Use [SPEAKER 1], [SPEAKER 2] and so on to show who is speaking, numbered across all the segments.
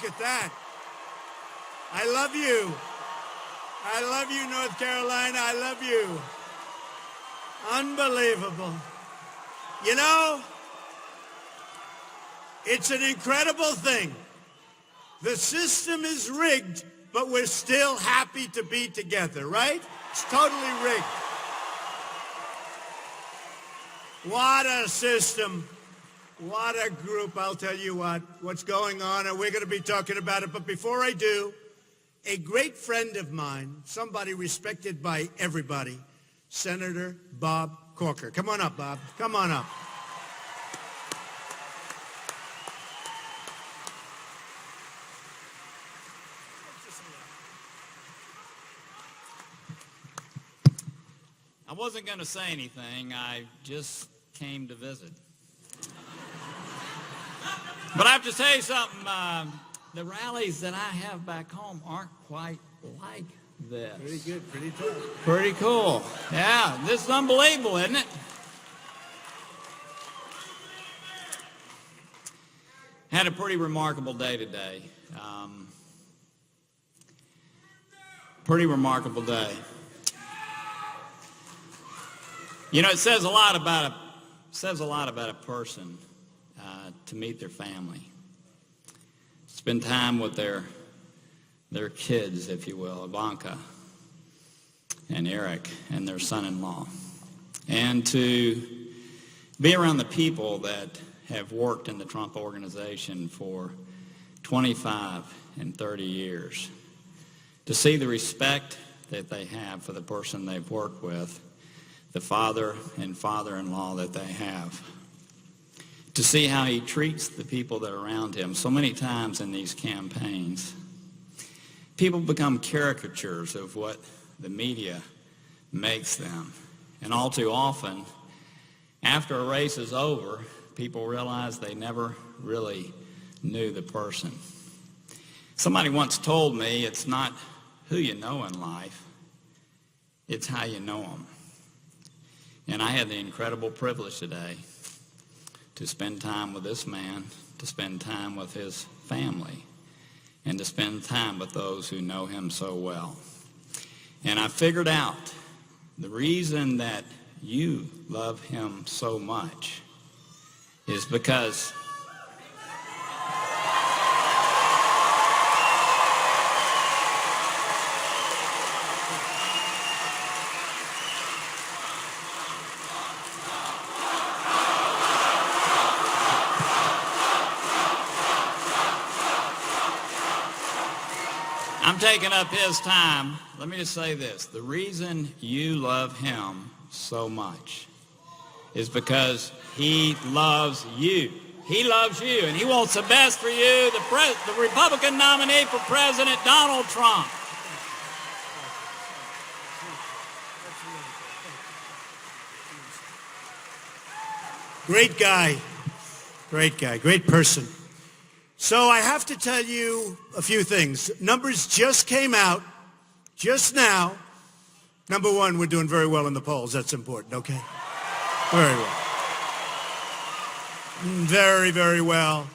[SPEAKER 1] Look at that. I love you. I love you, North Carolina. I love you. Unbelievable. You know, it's an incredible thing. The system is rigged, but we're still happy to be together, right? It's totally rigged. What a system. What a group. I'll tell you what's going on, and we're going to be talking about it. But before I do, a great friend of mine, somebody respected by everybody, Senator Bob Corker. Come on up, Bob. Come on up.
[SPEAKER 2] I wasn't going to say anything. I just came to visit. But I have to tell you something. The rallies that I have back home aren't quite like this.
[SPEAKER 1] Pretty good. Pretty tough.
[SPEAKER 2] Pretty cool. Yeah, this is unbelievable, isn't it? Had a pretty remarkable day today. Pretty remarkable day. You know, it says a lot about a person to meet their family, spend time with their kids, if you will, Ivanka and Eric and their son-in-law, and to be around the people that have worked in the Trump organization for 25 and 30 years, to see the respect that they have for the person they've worked with, the father and father-in-law that they have, to see how he treats the people that are around him. So many times in these campaigns, people become caricatures of what the media makes them. And all too often, after a race is over, people realize they never really knew the person. Somebody once told me it's not who you know in life, it's how you know them. And I had the incredible privilege today to spend time with this man, to spend time with his family, and to spend time with those who know him so well. And I figured out the reason that you love him so much is because I'm taking up his time. Let me just say this. The reason you love him so much is because he loves you. He loves you, and he wants the best for you, the Republican nominee for President, Donald Trump.
[SPEAKER 1] Great guy. Great guy. Great person. So I have to tell you a few things. Numbers just came out just now. Number one, we're doing very well in the polls. That's important, okay? Very well. Very, very well.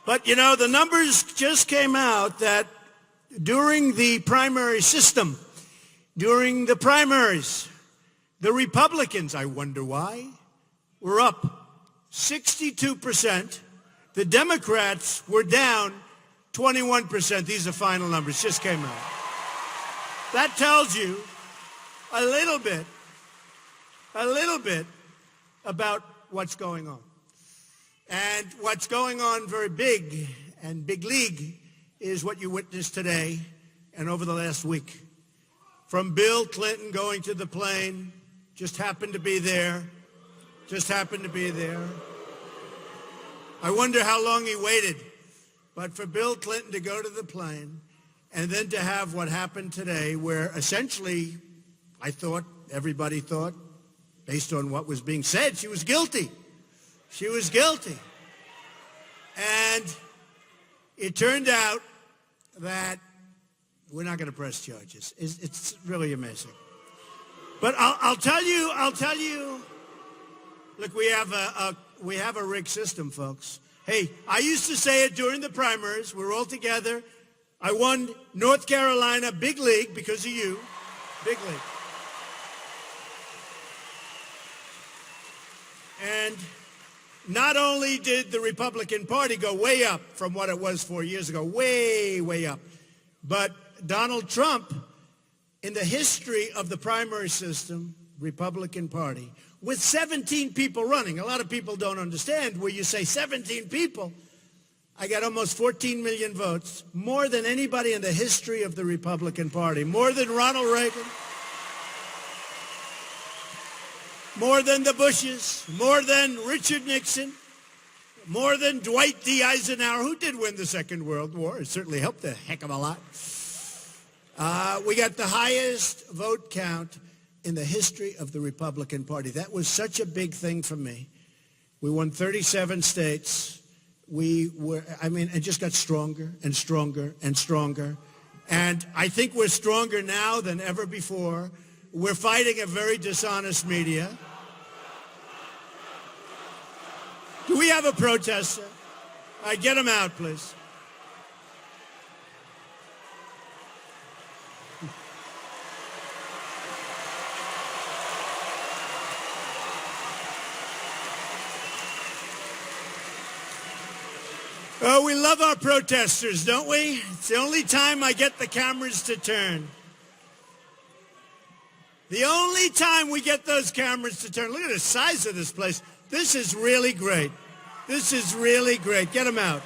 [SPEAKER 1] But, you know, the numbers just came out that during the primary system, during the primaries, the Republicans, I wonder why, were up 62%. The Democrats were down 21%. These are final numbers, just came out. That tells you a little bit about what's going on. And what's going on very big and big league is what you witnessed today and over the last week. From Bill Clinton going to the plane, just happened to be there. I wonder how long he waited. But for Bill Clinton to go to the plane and then to have what happened today, where essentially, everybody thought, based on what was being said, she was guilty. She was guilty. And it turned out that we're not going to press charges. It's really amazing. But I'll tell you, look, we have a rigged system, folks. Hey, I used to say it during the primaries. We're all together. I won North Carolina big league because of you. Big league. And not only did the Republican Party go way up from what it was 4 years ago, way, way up, but Donald Trump, in the history of the primary system, Republican Party, with 17 people running. A lot of people don't understand where you say 17 people. I got almost 14 million votes, more than anybody in the history of the Republican Party, more than Ronald Reagan, more than the Bushes, more than Richard Nixon, more than Dwight D. Eisenhower, who did win the Second World War. It certainly helped a heck of a lot. We got the highest vote count in the history of the Republican Party. That was such a big thing for me. We won 37 states. It just got stronger and stronger and stronger. And I think we're stronger now than ever before. We're fighting a very dishonest media. Do we have a protester? All right, get him out, please. Oh, we love our protesters, don't we? It's the only time I get the cameras to turn. The only time we get those cameras to turn. Look at the size of this place. This is really great. This is really great. Get them out.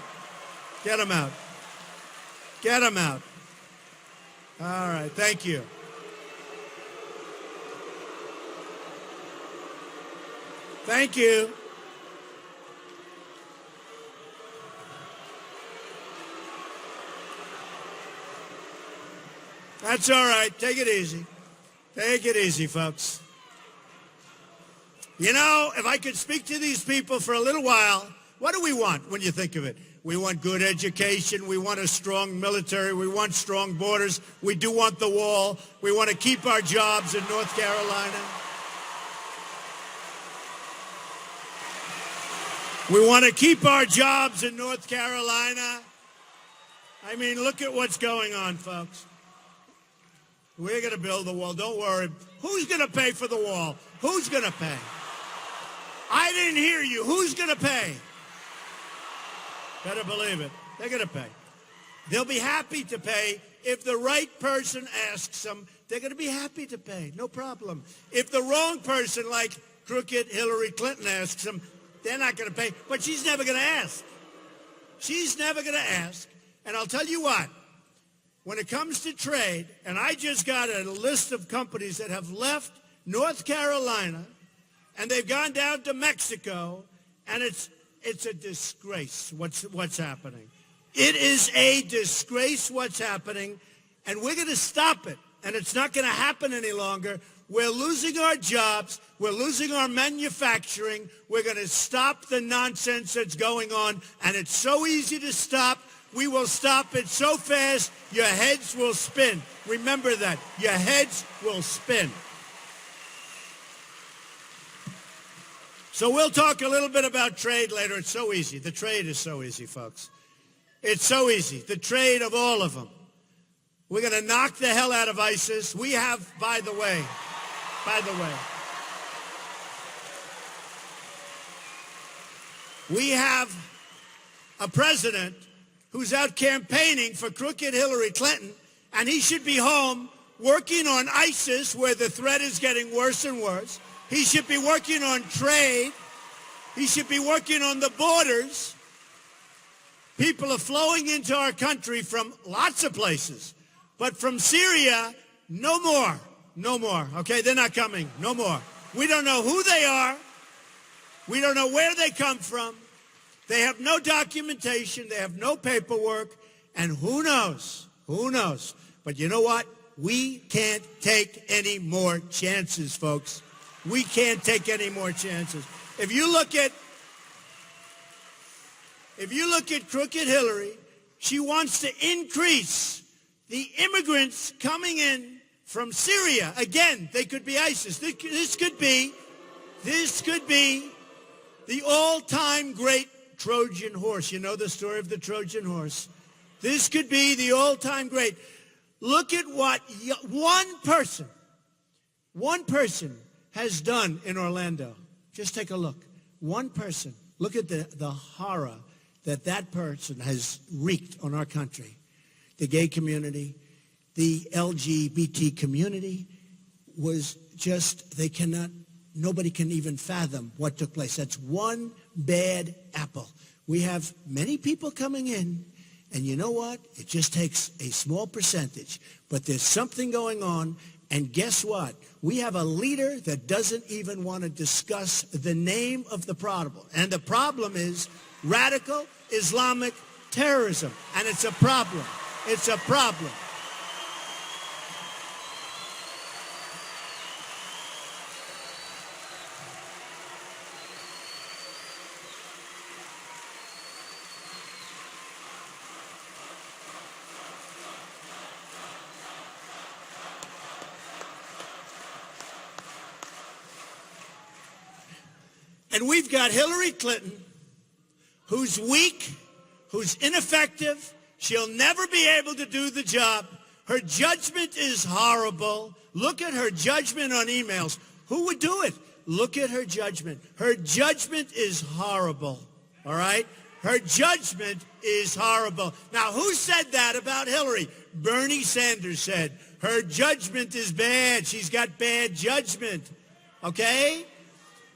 [SPEAKER 1] Get them out. Get them out. All right, thank you. Thank you. That's all right. Take it easy. Take it easy, folks. You know, if I could speak to these people for a little while, what do we want when you think of it? We want good education. We want a strong military. We want strong borders. We do want the wall. We want to keep our jobs in North Carolina. We want to keep our jobs in North Carolina. I mean, look at what's going on, folks. We're going to build the wall. Don't worry. Who's going to pay for the wall? Who's going to pay? I didn't hear you. Who's going to pay? Better believe it. They're going to pay. They'll be happy to pay. If the right person asks them, they're going to be happy to pay. No problem. If the wrong person, like crooked Hillary Clinton, asks them, they're not going to pay. But she's never going to ask. She's never going to ask. And I'll tell you what. When it comes to trade, and I just got a list of companies that have left North Carolina, and they've gone down to Mexico, and it's a disgrace what's happening. It is a disgrace what's happening, and we're going to stop it, and it's not going to happen any longer. We're losing our jobs. We're losing our manufacturing. We're going to stop the nonsense that's going on, and it's so easy to stop. We will stop it so fast, your heads will spin. Remember that. Your heads will spin. So we'll talk a little bit about trade later. It's so easy. The trade is so easy, folks. It's so easy. The trade of all of them. We're going to knock the hell out of ISIS. We have, by the way, we have a president who's out campaigning for crooked Hillary Clinton, and he should be home working on ISIS, where the threat is getting worse and worse. He should be working on trade. He should be working on the borders. People are flowing into our country from lots of places, but from Syria, no more. No more. Okay, they're not coming. No more. We don't know who they are. We don't know where they come from. They have no documentation. They have no paperwork. And who knows? Who knows? But you know what? We can't take any more chances, folks. We can't take any more chances. If you look at crooked Hillary, she wants to increase the immigrants coming in from Syria. Again, they could be ISIS. This could be the all-time great Trojan horse. You know the story of the Trojan horse. This could be the all-time great. Look at what one person has done in Orlando. Just take a look. One person. Look at the horror that person has wreaked on our country. The gay community, the LGBT community was just, nobody can even fathom what took place. That's one bad apple. We have many people coming in, and you know what? It just takes a small percentage. But there's something going on, and guess what? We have a leader that doesn't even want to discuss the name of the problem. And the problem is radical Islamic terrorism. And it's a problem. It's a problem. And we've got Hillary Clinton, who's weak, who's ineffective. She'll never be able to do the job. Her judgment is horrible. Look at her judgment on emails. Who would do it? Look at her judgment. Her judgment is horrible, all right? Her judgment is horrible. Now, who said that about Hillary? Bernie Sanders said, her judgment is bad. She's got bad judgment, okay?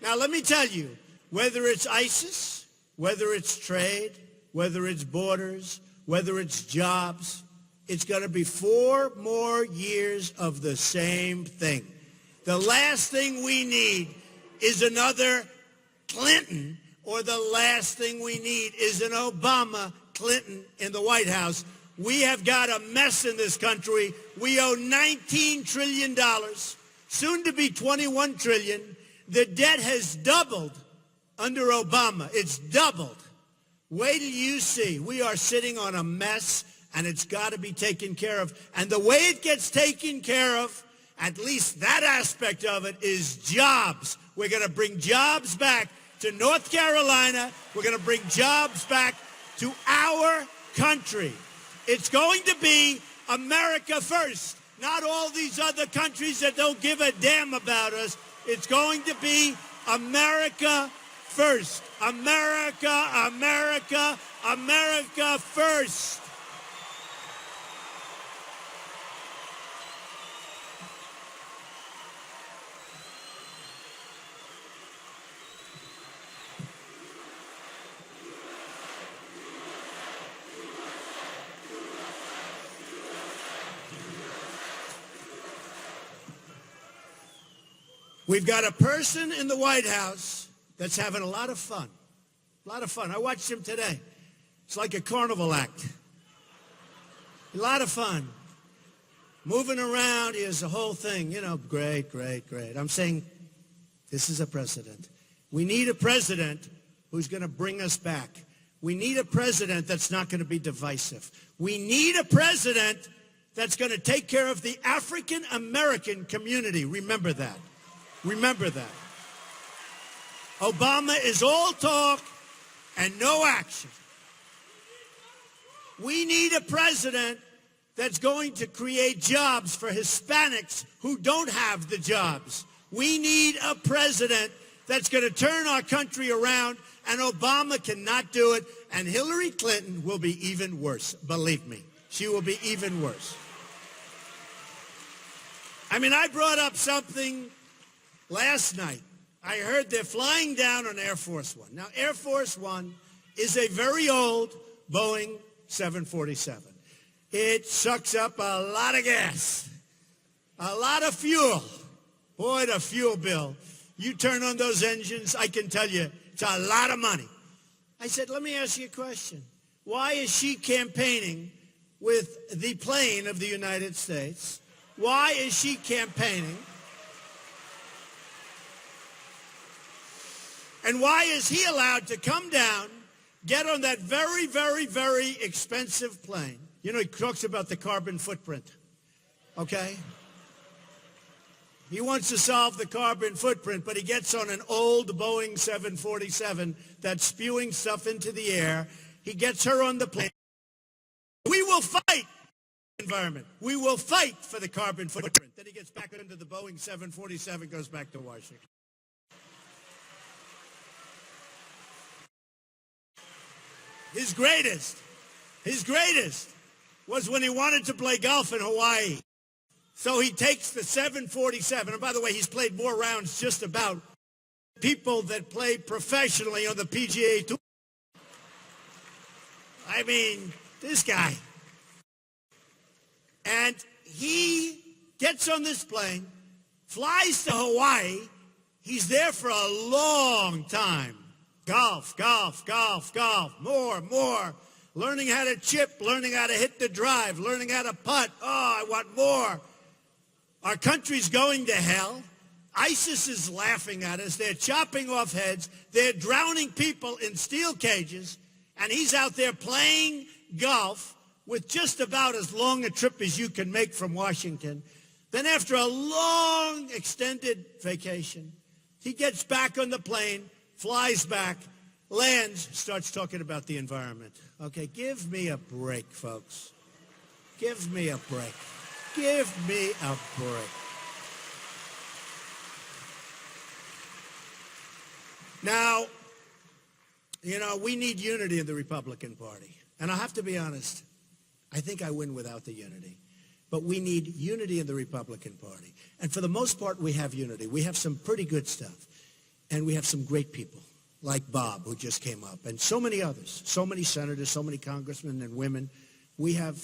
[SPEAKER 1] Now, let me tell you, whether it's ISIS, whether it's trade, whether it's borders, whether it's jobs, it's going to be 4 more years of the same thing. The last thing we need is another Clinton, or the last thing we need is an Obama Clinton in the White House. We have got a mess in this country. We owe $19 trillion, soon to be $21 trillion. The debt has doubled under Obama. It's doubled. Wait till you see. We are sitting on a mess, and it's got to be taken care of. And the way it gets taken care of, at least that aspect of it, is jobs. We're going to bring jobs back to North Carolina. We're going to bring jobs back to our country. It's going to be America first, not all these other countries that don't give a damn about us. It's going to be America first. America, America, America first. We've got a person in the White House that's having a lot of fun. A lot of fun. I watched him today. It's like a carnival act. A lot of fun. Moving around, he has the whole thing. You know, great, great, great. I'm saying this is a president. We need a president who's going to bring us back. We need a president that's not going to be divisive. We need a president that's going to take care of the African American community. Remember that. Remember that. Obama is all talk and no action. We need a president that's going to create jobs for Hispanics who don't have the jobs. We need a president that's going to turn our country around, and Obama cannot do it, and Hillary Clinton will be even worse. Believe me, she will be even worse. I mean, I brought up something last night. I heard they're flying down on Air Force One. Now, Air Force One is a very old Boeing 747. It sucks up a lot of gas, a lot of fuel. Boy, the fuel bill. You turn on those engines, I can tell you, it's a lot of money. I said, let me ask you a question. Why is she campaigning with the plane of the United States? Why is she campaigning? And why is he allowed to come down, get on that very, very, very expensive plane? You know, he talks about the carbon footprint, okay? He wants to solve the carbon footprint, but he gets on an old Boeing 747 that's spewing stuff into the air. He gets her on the plane. We will fight the environment. We will fight for the carbon footprint. Then he gets back into the Boeing 747, goes back to Washington. His greatest was when he wanted to play golf in Hawaii. So he takes the 747, and by the way, he's played more rounds just about people that play professionally on the PGA Tour. I mean, this guy. And he gets on this plane, flies to Hawaii. He's there for a long time. Golf, golf, golf, golf, more. Learning how to chip, learning how to hit the drive, learning how to putt. Oh, I want more. Our country's going to hell. ISIS is laughing at us. They're chopping off heads. They're drowning people in steel cages. And he's out there playing golf with just about as long a trip as you can make from Washington. Then after a long extended vacation, he gets back on the plane, flies back, lands, starts talking about the environment. Okay, give me a break, folks. Give me a break. Give me a break. Now, we need unity in the Republican Party. And I have to be honest, I think I win without the unity. But we need unity in the Republican Party. And for the most part, we have unity. We have some pretty good stuff. And we have some great people, like Bob, who just came up, and so many others, so many senators, so many congressmen and women. We have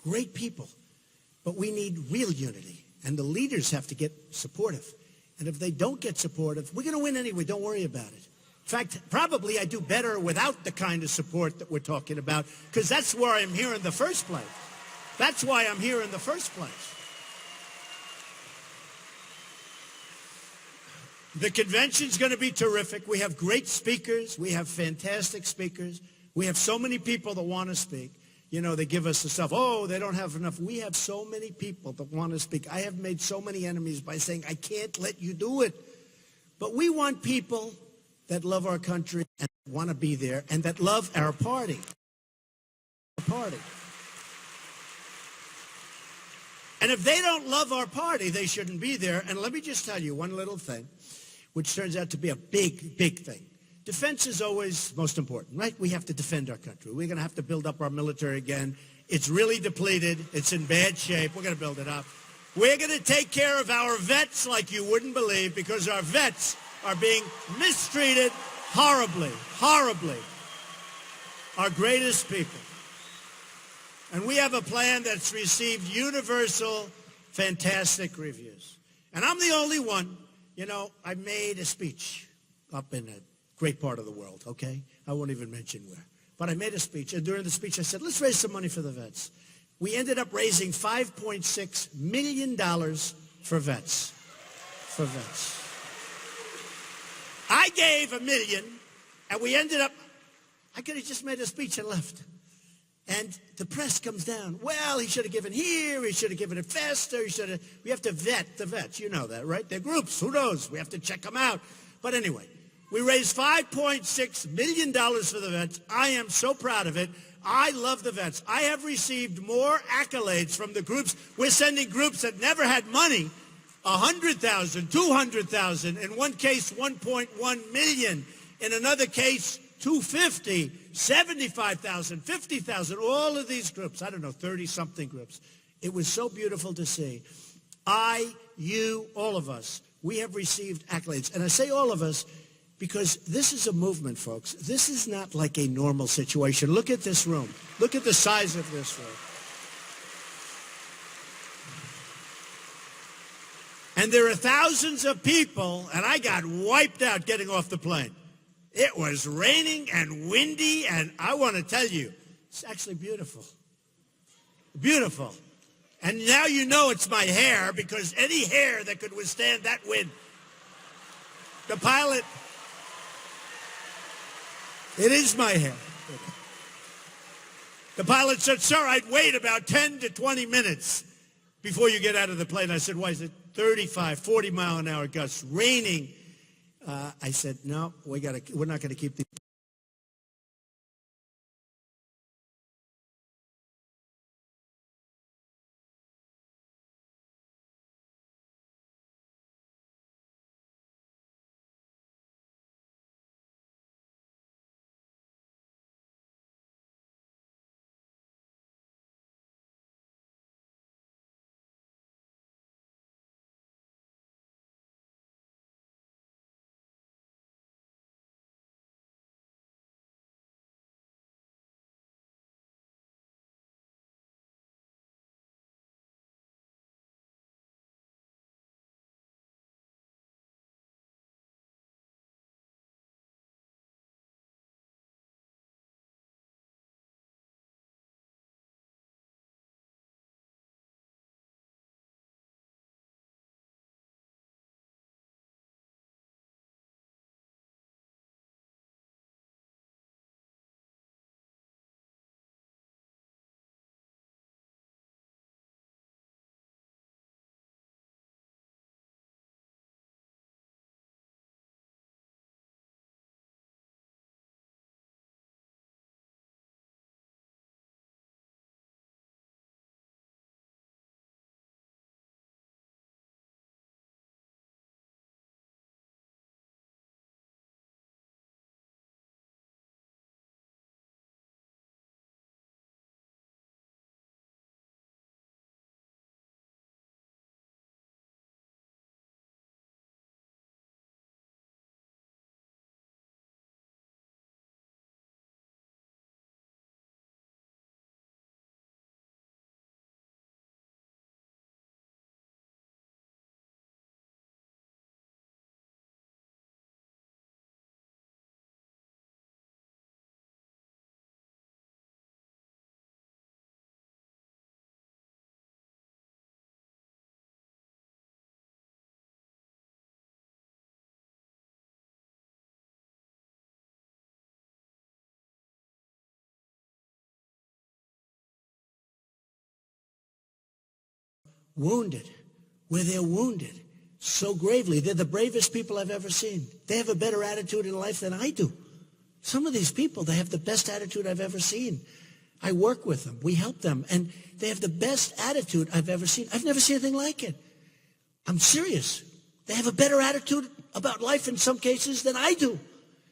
[SPEAKER 1] great people. But we need real unity, and the leaders have to get supportive. And if they don't get supportive, we're going to win anyway. Don't worry about it. In fact, probably I do better without the kind of support that we're talking about, because that's where I'm here in the first place. That's why I'm here in the first place. The convention's going to be terrific. We have great speakers. We have fantastic speakers. We have so many people that want to speak. They give us the stuff, oh, they don't have enough. We have so many people that want to speak. I have made so many enemies by saying, I can't let you do it. But we want people that love our country and want to be there and that love our party. And if they don't love our party, they shouldn't be there. And let me just tell you one little thing, which turns out to be a big, big thing. Defense is always most important, right? We have to defend our country. We're going to have to build up our military again. It's really depleted. It's in bad shape. We're going to build it up. We're going to take care of our vets like you wouldn't believe, because our vets are being mistreated horribly, horribly. Our greatest people. And we have a plan that's received universal, fantastic reviews. And I'm the only one. I made a speech up in a great part of the world, okay? I won't even mention where. But I made a speech, and during the speech I said, let's raise some money for the vets. We ended up raising $5.6 million for vets. I gave $1 million, and we ended up, I could have just made a speech and left. And the press comes down. Well, he should have given here. He should have given it faster. We have to vet the vets. You know that, right? They're groups. Who knows? We have to check them out. But anyway, we raised $5.6 million for the vets. I am so proud of it. I love the vets. I have received more accolades from the groups. We're sending groups that never had money, 100,000, 200,000. In one case, 1.1 million. In another case, 250, 75,000, 50,000. All of these groups, I don't know, 30-something groups. It was so beautiful to see. You, all of us, we have received accolades. And I say all of us because this is a movement, folks. This is not like a normal situation. Look at this room. Look at the size of this room. And there are thousands of people, and I got wiped out getting off the plane. It was raining and windy, and I want to tell you, it's actually beautiful. Beautiful. And now you know it's my hair, because any hair that could withstand that wind. The pilot, it is my hair. The pilot said, sir, I'd wait about 10 to 20 minutes before you get out of the plane. I said, why is it 35, 40-mile-an-hour gusts, raining. I said, no, we're not going to keep these. Wounded, where they're wounded so gravely. They're the bravest people I've ever seen. They have a better attitude in life than I do. Some of these people, they have the best attitude I've ever seen. I work with them. We help them. And they have the best attitude I've ever seen. I've never seen anything like it. I'm serious. They have a better attitude about life in some cases than I do.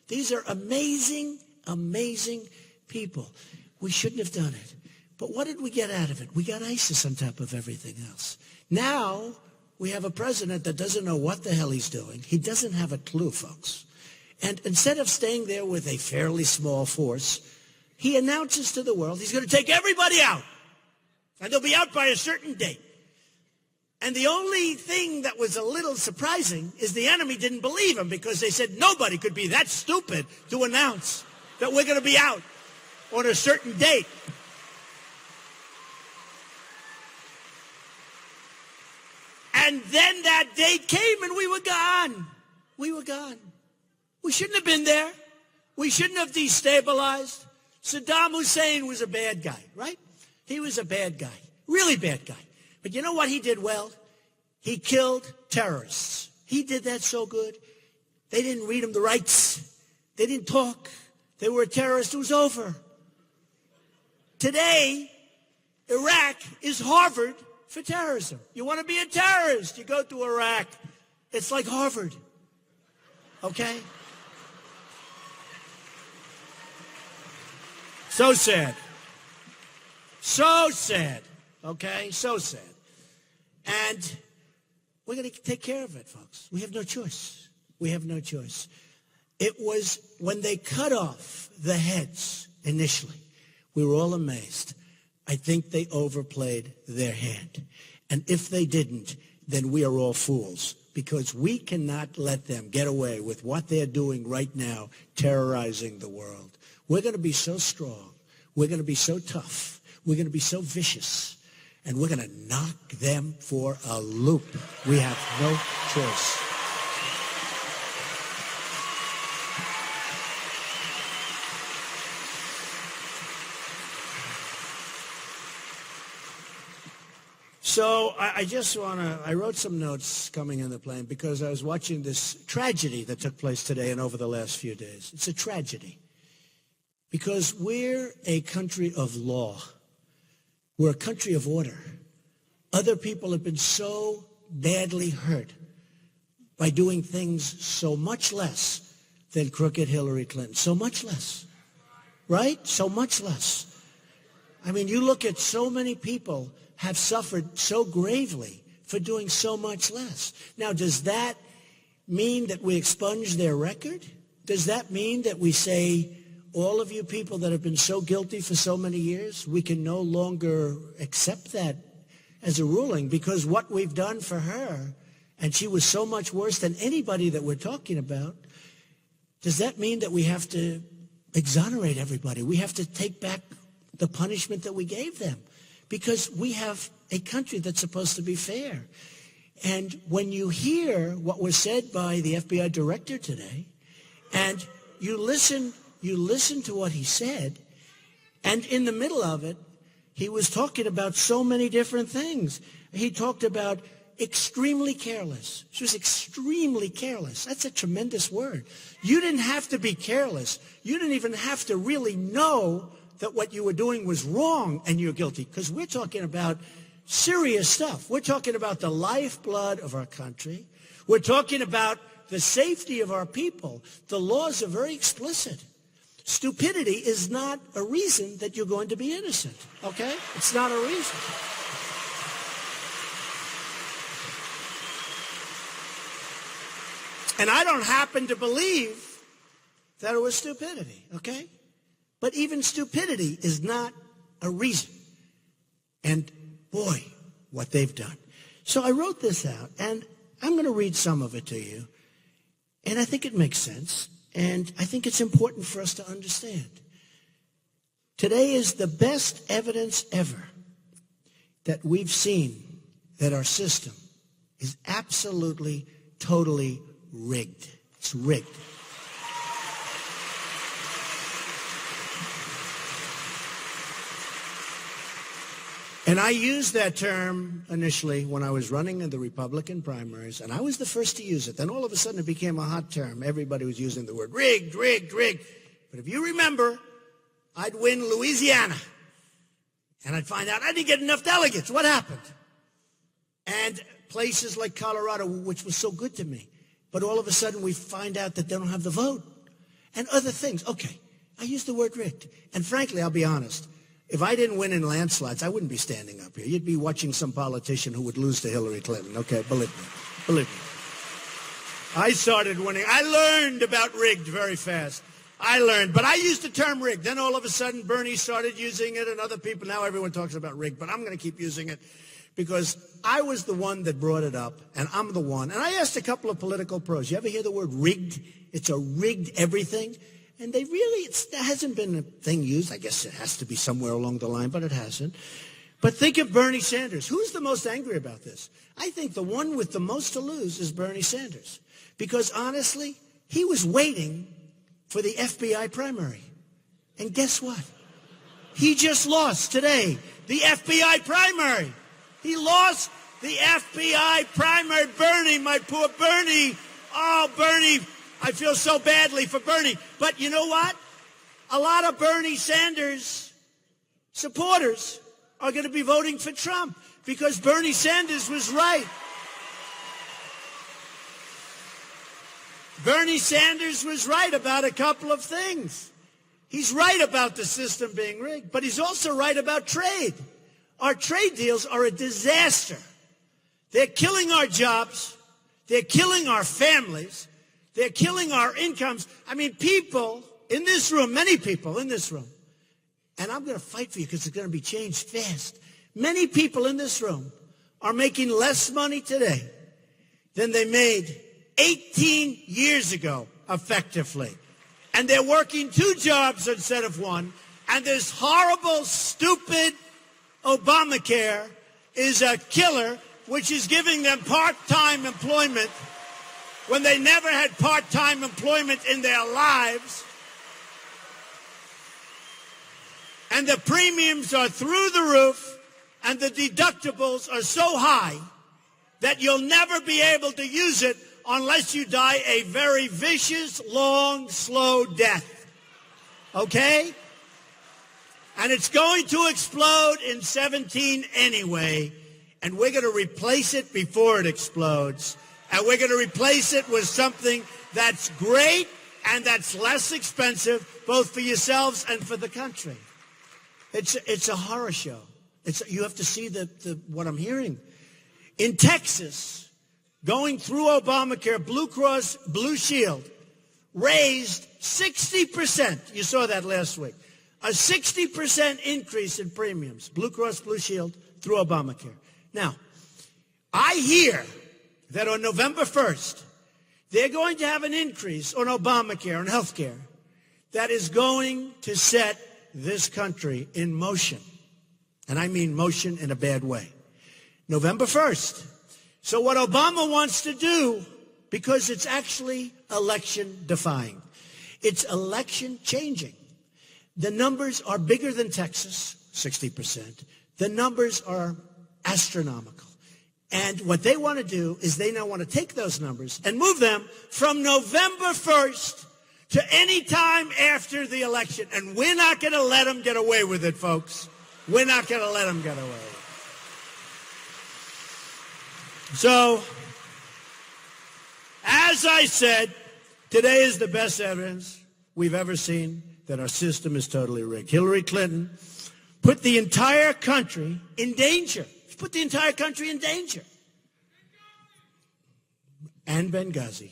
[SPEAKER 1] These are amazing, amazing people. We shouldn't have done it. But what did we get out of it? We got ISIS on top of everything else. Now we have a president that doesn't know what the hell he's doing. He doesn't have a clue, folks. And instead of staying there with a fairly small force, he announces to the world he's going to take everybody out. And they'll be out by a certain date. And the only thing that was a little surprising is the enemy didn't believe him, because they said nobody could be that stupid to announce that we're going to be out on a certain date. And then that date came and we were gone. We were gone. We shouldn't have been there. We shouldn't have destabilized. Saddam Hussein was a bad guy, right? He was a bad guy, really bad guy. But you know what he did well? He killed terrorists. He did that so good. They didn't read him the rights. They didn't talk. They were a terrorist. It was over. Today, Iraq is Harvard for terrorism. You want to be a terrorist, you go to Iraq. It's like Harvard. Okay? So sad. So sad. Okay? So sad. And we're going to take care of it, folks. We have no choice. We have no choice. It was when they cut off the heads initially, we were all amazed. I think they overplayed their hand. And if they didn't, then we are all fools, because we cannot let them get away with what they're doing right now, terrorizing the world. We're going to be so strong. We're going to be so tough. We're going to be so vicious. And we're going to knock them for a loop. We have no choice. So I wrote some notes coming in the plane because I was watching this tragedy that took place today and over the last few days. It's a tragedy because we're a country of law. We're a country of order. Other people have been so badly hurt by doing things so much less than crooked Hillary Clinton. So much less. Right? So much less. I mean, you look at so many people have suffered so gravely for doing so much less. Now, does that mean that we expunge their record? Does that mean that we say, all of you people that have been so guilty for so many years, we can no longer accept that as a ruling because what we've done for her, and she was so much worse than anybody that we're talking about, does that mean that we have to exonerate everybody? We have to take back the punishment that we gave them because we have a country that's supposed to be fair. And when you hear what was said by the FBI director today, and you listen to what he said, and in the middle of it, he was talking about so many different things. He talked about extremely careless. She was extremely careless. That's a tremendous word. You didn't have to be careless. You didn't even have to really know that what you were doing was wrong and you're guilty, because we're talking about serious stuff. We're talking about the lifeblood of our country. We're talking about the safety of our people. The laws are very explicit. Stupidity is not a reason that you're going to be innocent, okay? It's not a reason. And I don't happen to believe that it was stupidity, okay? But even stupidity is not a reason. And boy, what they've done. So I wrote this out, and I'm going to read some of it to you. And I think it makes sense, and I think it's important for us to understand. Today is the best evidence ever that we've seen that our system is absolutely, totally rigged. It's rigged. And I used that term initially when I was running in the Republican primaries, and I was the first to use it. Then all of a sudden it became a hot term. Everybody was using the word rigged, rigged, rigged. But if you remember, I'd win Louisiana, and I'd find out I didn't get enough delegates. What happened? And places like Colorado, which was so good to me. But all of a sudden we find out that they don't have the vote. And other things. Okay, I used the word rigged. And frankly, I'll be honest. If I didn't win in landslides, I wouldn't be standing up here. You'd be watching some politician who would lose to Hillary Clinton. Okay, believe me. Believe me. I started winning. I learned about rigged very fast. I learned. But I used the term rigged. Then all of a sudden, Bernie started using it and other people. Now everyone talks about rigged. But I'm going to keep using it because I was the one that brought it up, and I'm the one. And I asked a couple of political pros, you ever hear the word rigged? It's a rigged everything. And they really, there hasn't been a thing used. I guess it has to be somewhere along the line, but it hasn't. But think of Bernie Sanders. Who's the most angry about this? I think the one with the most to lose is Bernie Sanders. Because honestly, he was waiting for the FBI primary. And guess what? He just lost today the FBI primary. He lost the FBI primary. Bernie, my poor Bernie. Oh, Bernie. I feel so badly for Bernie. But you know what? A lot of Bernie Sanders supporters are going to be voting for Trump because Bernie Sanders was right. Bernie Sanders was right about a couple of things. He's right about the system being rigged, but he's also right about trade. Our trade deals are a disaster. They're killing our jobs. They're killing our families. They're killing our incomes. I mean, people in this room, many people in this room, and I'm going to fight for you because it's going to be changed fast. Many people in this room are making less money today than they made 18 years ago, effectively. And they're working 2 jobs instead of 1. And this horrible, stupid Obamacare is a killer, which is giving them part-time employment when they never had part-time employment in their lives. And the premiums are through the roof, and the deductibles are so high that you'll never be able to use it unless you die a very vicious, long, slow death. Okay? And it's going to explode in 17 anyway, and we're going to replace it before it explodes. And we're going to replace it with something that's great and that's less expensive, both for yourselves and for the country. It's a horror show. You have to see what I'm hearing. In Texas, going through Obamacare, Blue Cross Blue Shield raised 60%. You saw that last week. A 60% increase in premiums, Blue Cross Blue Shield through Obamacare. Now, I hear that on November 1st, they're going to have an increase on Obamacare and health care that is going to set this country in motion. And I mean motion in a bad way. November 1st. So what Obama wants to do, because it's actually election defying, it's election changing. The numbers are bigger than Texas, 60%. The numbers are astronomical. And what they want to do is they now want to take those numbers and move them from November 1st to any time after the election. And we're not going to let them get away with it, folks. We're not going to let them get away with it. So, as I said, today is the best evidence we've ever seen that our system is totally rigged. Hillary Clinton put the entire country in danger. She put the entire country in danger. And Benghazi.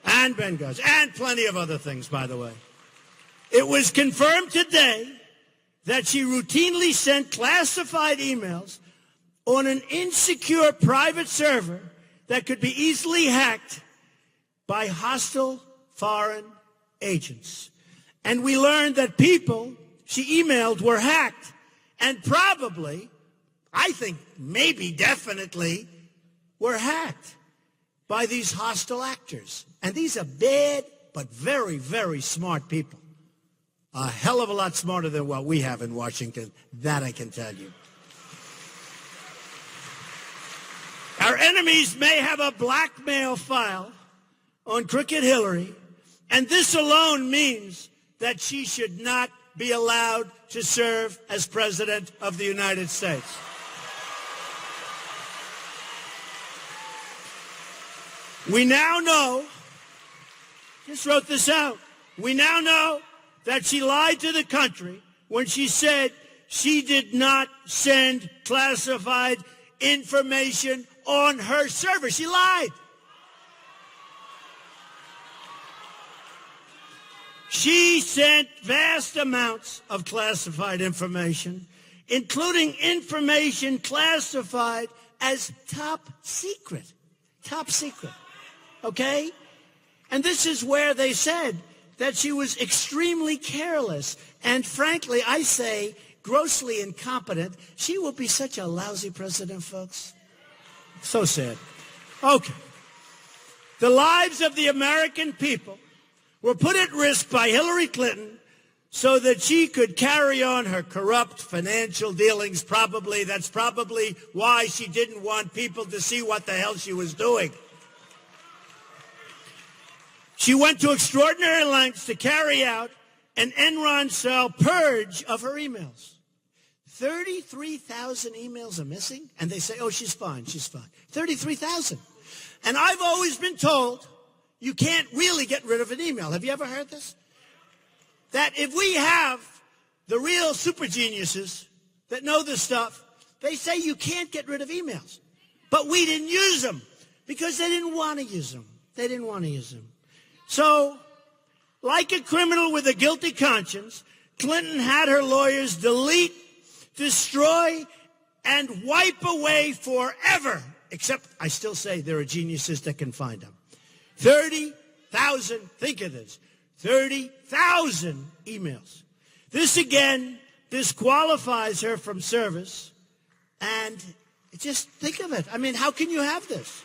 [SPEAKER 1] And Benghazi. And plenty of other things, by the way. It was confirmed today that she routinely sent classified emails on an insecure private server that could be easily hacked by hostile foreign agents. And we learned that people she emailed were hacked and probably, I think maybe definitely, were hacked by these hostile actors. And these are bad but very, very smart people. A hell of a lot smarter than what we have in Washington, that I can tell you. Our enemies may have a blackmail file on Crooked Hillary, and this alone means that she should not be allowed to serve as President of the United States. We now know, just wrote this out, we now know that she lied to the country when she said she did not send classified information on her server. She lied. She sent vast amounts of classified information, including information classified as top secret. Top secret. Okay? And this is where they said that she was extremely careless and, frankly, I say, grossly incompetent. She will be such a lousy president, folks. So sad. Okay. The lives of the American people were put at risk by Hillary Clinton so that she could carry on her corrupt financial dealings. That's probably why she didn't want people to see what the hell she was doing. She went to extraordinary lengths to carry out an Enron-style purge of her emails. 33,000 emails are missing, and they say, oh, she's fine, she's fine. 33,000. And I've always been told you can't really get rid of an email. Have you ever heard this? That if we have the real super geniuses that know this stuff, they say you can't get rid of emails. But we didn't use them because they didn't want to use them. They didn't want to use them. So, like a criminal with a guilty conscience, Clinton had her lawyers delete, destroy, and wipe away forever, except I still say there are geniuses that can find them. 30,000, think of this, 30,000 emails. This again disqualifies her from service, and just think of it. I mean, how can you have this?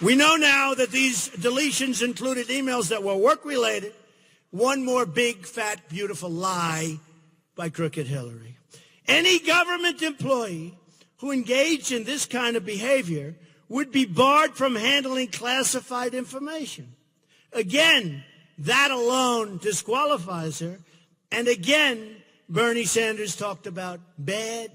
[SPEAKER 1] We know now that these deletions included emails that were work-related, one more big, fat, beautiful lie by crooked Hillary. Any government employee who engaged in this kind of behavior would be barred from handling classified information. Again, that alone disqualifies her. And again, Bernie Sanders talked about bad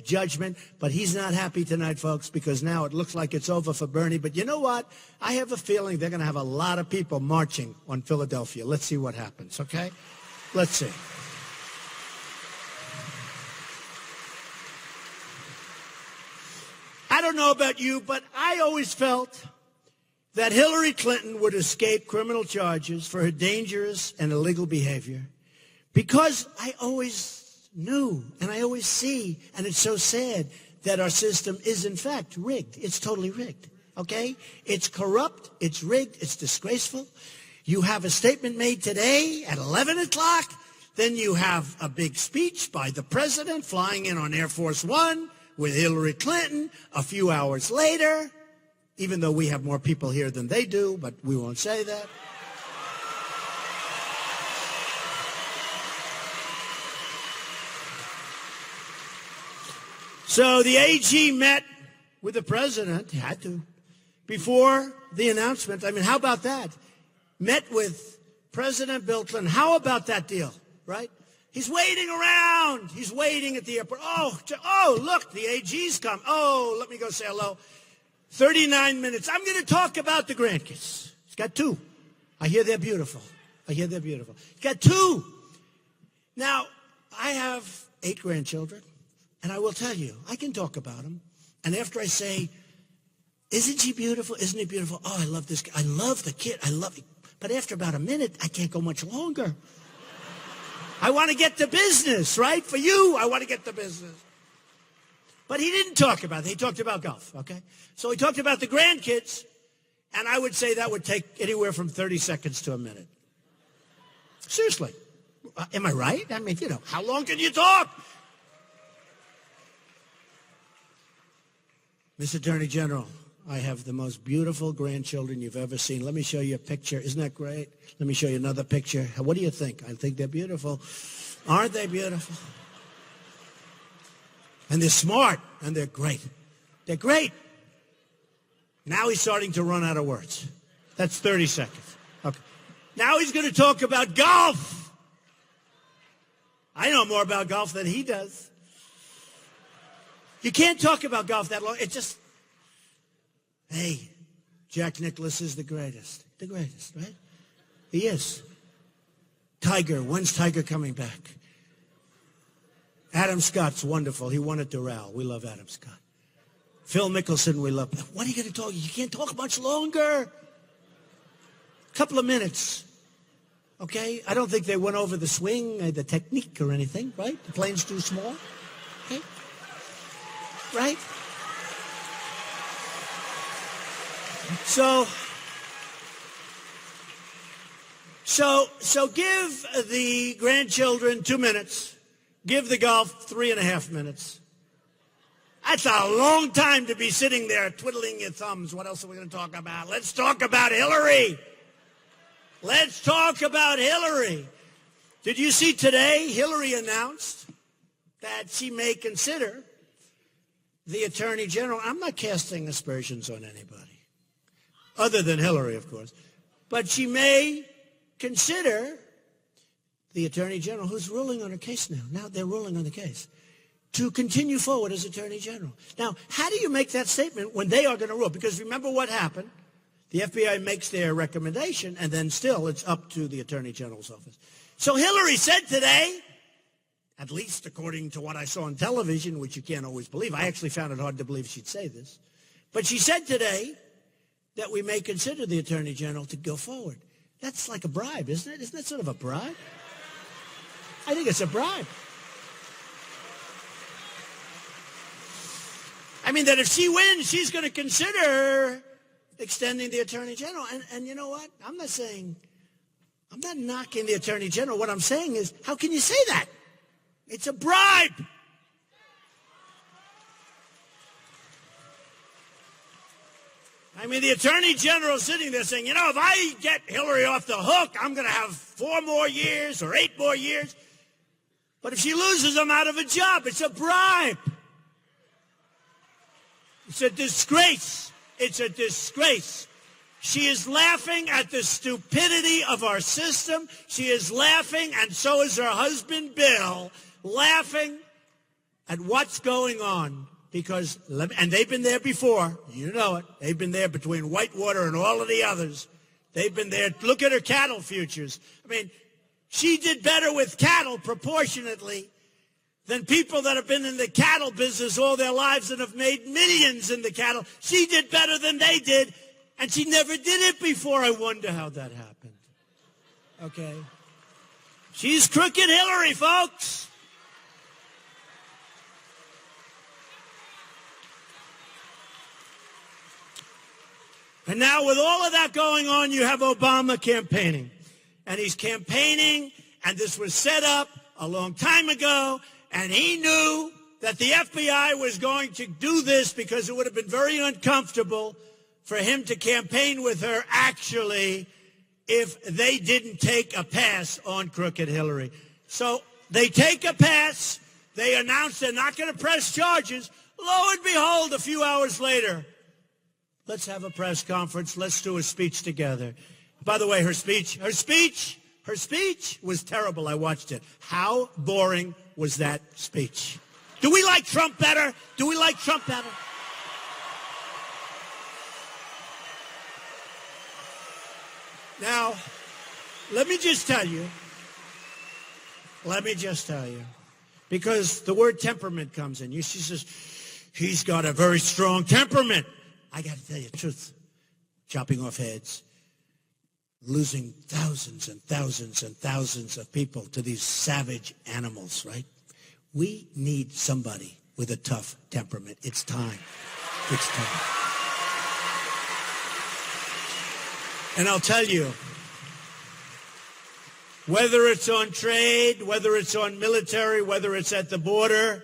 [SPEAKER 1] judgment, but he's not happy tonight, folks, because now it looks like it's over for Bernie. But you know what? I have a feeling they're going to have a lot of people marching on Philadelphia. Let's see what happens, okay? Let's see. I don't know about you, but I always felt that Hillary Clinton would escape criminal charges for her dangerous and illegal behavior because I always knew and I always see, and it's so sad, that our system is in fact rigged. It's totally rigged, okay? It's corrupt, it's rigged, it's disgraceful. You have a statement made today at 11 o'clock, then you have a big speech by the president flying in on Air Force One with Hillary Clinton a few hours later, even though we have more people here than they do, but we won't say that. So the AG met with the president, had to, before the announcement. I mean, how about that? Met with President Bill Clinton. How about that deal, right? He's waiting around. He's waiting at the airport. Oh, look, the AG's come. Oh, let me go say hello. 39 minutes. I'm going to talk about the grandkids. He's got two. I hear they're beautiful. He's got two. Now, I have 8 grandchildren, and I will tell you, I can talk about them. And after I say, isn't she beautiful? Isn't he beautiful? Oh, I love this guy. I love the kid. I love it. But after about a minute, I can't go much longer. I want to get to business, right? For you, I want to get to business. But he didn't talk about it. He talked about golf, okay? So he talked about the grandkids, and I would say that would take anywhere from 30 seconds to a minute. Seriously. Am I right? I mean, you know, how long can you talk? Mr. Attorney General, I have the most beautiful grandchildren you've ever seen. Let me show you a picture. Isn't that great? Let me show you another picture. What do you think? I think they're beautiful. Aren't they beautiful? And they're smart, and they're great. They're great. Now he's starting to run out of words. That's 30 seconds. Okay. Now he's going to talk about golf. I know more about golf than he does. You can't talk about golf that long. It's just, hey, Jack Nicklaus is the greatest. The greatest, right? He is. Tiger, when's Tiger coming back? Adam Scott's wonderful. He won at Raleigh. We love Adam Scott. Phil Mickelson, we love. What are you going to talk? You can't talk much longer. A couple of minutes. Okay? I don't think they went over the swing, the technique or anything, right? The plane's too small. Okay? Right? So give the grandchildren 2 minutes. Give the golf 3.5 minutes. That's a long time to be sitting there twiddling your thumbs. What else are we going to talk about? Let's talk about Hillary. Let's talk about Hillary. Did you see today Hillary announced that she may consider the Attorney General? I'm not casting aspersions on anybody, other than Hillary, of course. But she may consider the Attorney General, who's ruling on her case now. Now they're ruling on the case, to continue forward as Attorney General. Now, how do you make that statement when they are going to rule? Because remember what happened. The FBI makes their recommendation, and then still it's up to the Attorney General's office. So Hillary said today, at least according to what I saw on television, which you can't always believe. I actually found it hard to believe she'd say this. But she said today that we may consider the Attorney General to go forward. That's like a bribe, isn't it? Isn't that sort of a bribe? I think it's a bribe. I mean, that if she wins, she's going to consider extending the Attorney General. And you know what? I'm not knocking the Attorney General. What I'm saying is, how can you say that? It's a bribe. I mean, the Attorney General sitting there saying, you know, if I get Hillary off the hook, I'm going to have 4 more years or 8 more years. But if she loses, I'm out of a job. It's a bribe. It's a disgrace. It's a disgrace. She is laughing at the stupidity of our system. She is laughing, and so is her husband, Bill, laughing at what's going on. Because, and they've been there before, you know it. They've been there between Whitewater and all of the others. They've been there. Look at her cattle futures. I mean, she did better with cattle proportionately than people that have been in the cattle business all their lives and have made millions in the cattle. She did better than they did, and she never did it before. I wonder how that happened. Okay. She's crooked Hillary, folks. And now with all of that going on, you have Obama campaigning. And he's campaigning, and this was set up a long time ago, and he knew that the FBI was going to do this because it would have been very uncomfortable for him to campaign with her, actually, if they didn't take a pass on crooked Hillary. So they take a pass. They announce they're not going to press charges. Lo and behold, a few hours later, let's have a press conference. Let's do a speech together. By the way, her speech was terrible. I watched it. How boring was that speech? Do we like Trump better? Do we like Trump better? Now, let me just tell you, because the word temperament comes in. She says, he's got a very strong temperament. I got to tell you the truth. Chopping off heads, losing thousands and thousands and thousands of people to these savage animals, right? We need somebody with a tough temperament. It's time. It's time. And I'll tell you, whether it's on trade, whether it's on military, whether it's at the border,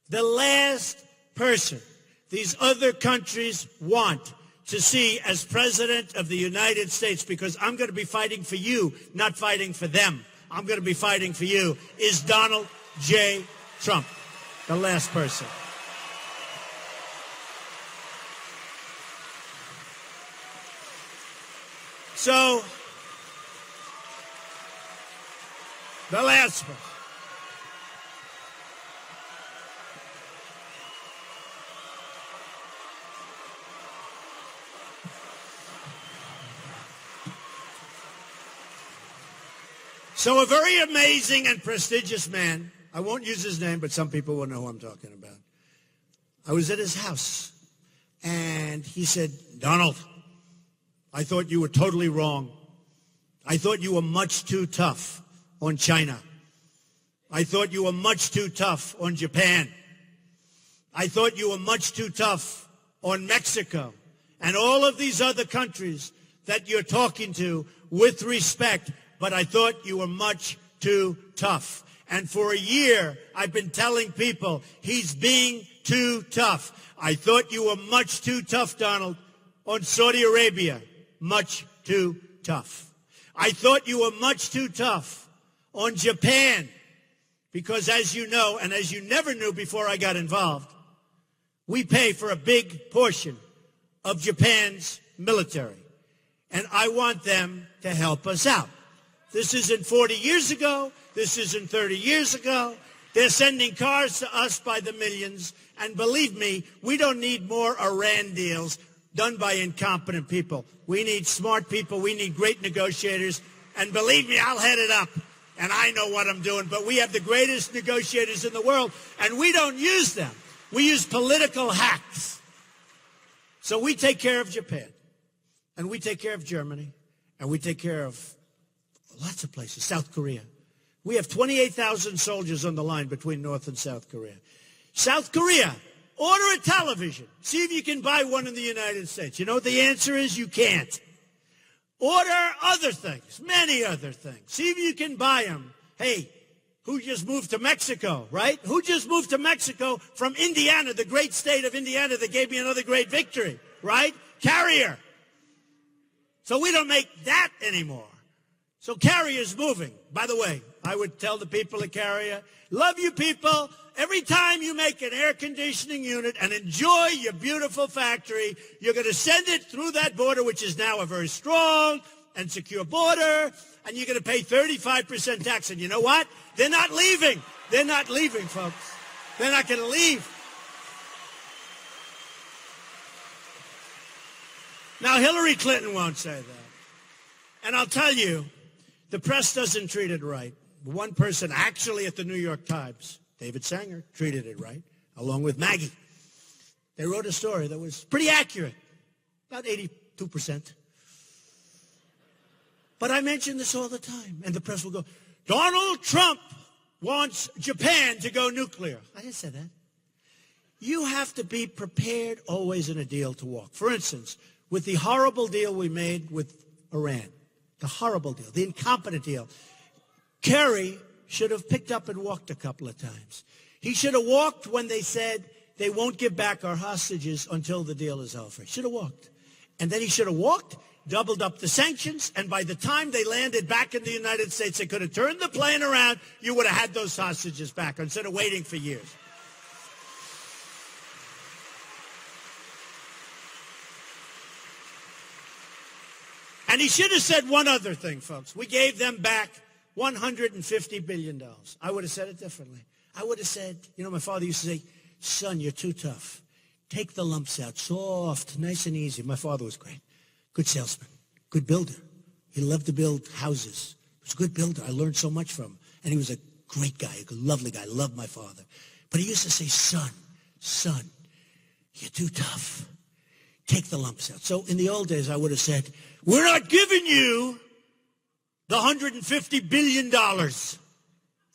[SPEAKER 1] the last person these other countries want to see as president of the United States, because I'm going to be fighting for you, not fighting for them. I'm going to be fighting for you, is Donald J. Trump, the last person. So, the last person. So a very amazing and prestigious man, I won't use his name, but some people will know who I'm talking about. I was at his house, and he said, Donald, I thought you were totally wrong. I thought you were much too tough on China. I thought you were much too tough on Japan. I thought you were much too tough on Mexico and all of these other countries that you're talking to with respect. But I thought you were much too tough. And for a year, I've been telling people he's being too tough. I thought you were much too tough, Donald, on Saudi Arabia. Much too tough. I thought you were much too tough on Japan. Because as you know, and as you never knew before I got involved, we pay for a big portion of Japan's military. And I want them to help us out. This isn't 40 years ago. This isn't 30 years ago. They're sending cars to us by the millions. And believe me, we don't need more Iran deals done by incompetent people. We need smart people. We need great negotiators. And believe me, I'll head it up. And I know what I'm doing. But we have the greatest negotiators in the world. And we don't use them. We use political hacks. So we take care of Japan. And we take care of Germany. And we take care of lots of places. South Korea. We have 28,000 soldiers on the line between North and South Korea. South Korea, order a television. See if you can buy one in the United States. You know what the answer is? You can't. Order other things, many other things. See if you can buy them. Hey, who just moved to Mexico, right? Who just moved to Mexico from Indiana, the great state of Indiana that gave me another great victory, right? Carrier. So we don't make that anymore. So Carrier's moving. By the way, I would tell the people at Carrier, love you people. Every time you make an air conditioning unit and enjoy your beautiful factory, you're going to send it through that border, which is now a very strong and secure border, and you're going to pay 35% tax. And you know what? They're not leaving. They're not leaving, folks. They're not going to leave. Now, Hillary Clinton won't say that. And I'll tell you, the press doesn't treat it right. One person actually at the New York Times, David Sanger, treated it right, along with Maggie. They wrote a story that was pretty accurate, about 82%. But I mention this all the time, and the press will go, Donald Trump wants Japan to go nuclear. I didn't say that. You have to be prepared always in a deal to walk. For instance, with the horrible deal we made with Iran, the horrible deal, the incompetent deal, Kerry should have picked up and walked a couple of times. He should have walked when they said they won't give back our hostages until the deal is over. He should have walked. And then he should have walked, doubled up the sanctions, and by the time they landed back in the United States, they could have turned the plane around. You would have had those hostages back instead of waiting for years. And he should have said one other thing, folks. We gave them back $150 billion. I would have said it differently. I would have said, my father used to say, son, you're too tough. Take the lumps out, soft, nice and easy. My father was great. Good salesman, good builder. He loved to build houses. He was a good builder. I learned so much from him. And he was a great guy, a lovely guy. I loved my father. But he used to say, son, you're too tough. Take the lumps out. So in the old days, I would have said, we're not giving you the $150 billion.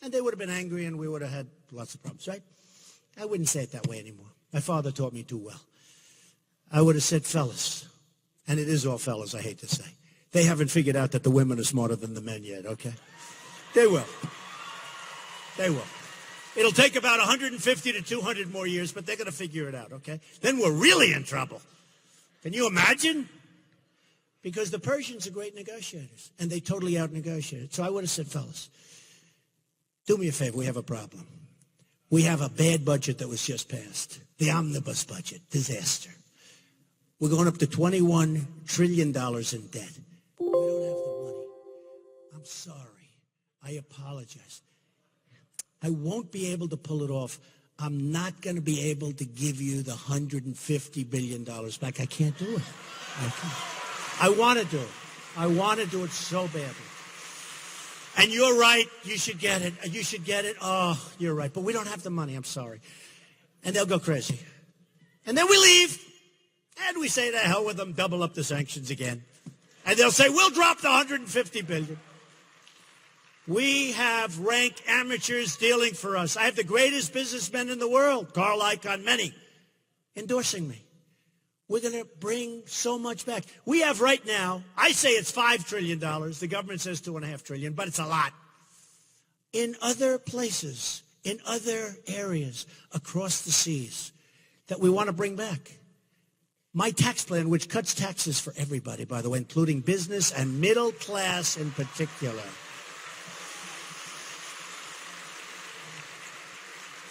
[SPEAKER 1] And they would have been angry and we would have had lots of problems, right? I wouldn't say it that way anymore. My father taught me too well. I would have said, fellas, and it is all fellas, I hate to say. They haven't figured out that the women are smarter than the men yet, okay? They will. They will. It'll take about 150 to 200 more years, but they're going to figure it out, okay? Then we're really in trouble. Can you imagine? Because the Persians are great negotiators, and they totally out-negotiated. So I would have said, fellas, do me a favor, we have a problem. We have a bad budget that was just passed. The omnibus budget, disaster. We're going up to $21 trillion in debt. We don't have the money. I'm sorry. I apologize. I won't be able to pull it off. I'm not going to be able to give you the $150 billion back. I can't do it. I want to do it. I want to do it so badly. And you're right. You should get it. You should get it. Oh, you're right. But we don't have the money. I'm sorry. And they'll go crazy. And then we leave. And we say, to hell with them, double up the sanctions again. And they'll say, we'll drop the $150 billion. We have rank amateurs dealing for us. I have the greatest businessmen in the world, Carl Icahn, many, endorsing me. We're going to bring so much back. We have right now, I say it's $5 trillion. The government says $2.5 trillion, but it's a lot. In other places, in other areas across the seas that we want to bring back. My tax plan, which cuts taxes for everybody, by the way, including business and middle class in particular.